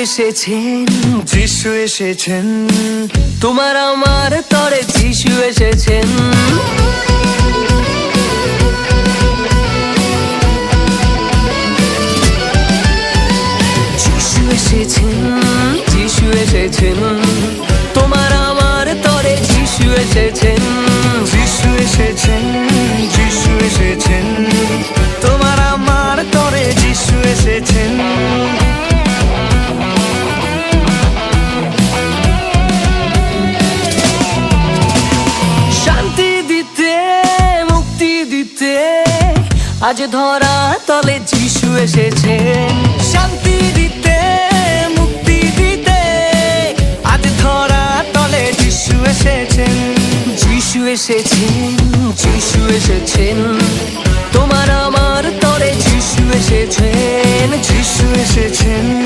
এসেছেন, যিশু এসেছেন, তোমার আমার তরে যিশু এসেছেন। যিশু এসেছেন, যিশু এসেছেন, তোমার আমার তরে যিশু এসেছেন। যিশু এসেছেন, যিশু এসেছেন, তোমার আমার তরে যিশু এসেছেন। শান্তি দিতে, মুক্তি দিতে আজ ধরা তলে যিশু এসেছেন। শান্তি দিতে, মুক্তি দিতে আজ ধরা তলে যিশু এসেছেন। যিশু এসেছেন, যিশু এসেছেন, তোমার আমার তরে যিশু এসেছেন। যিশু এসেছেন।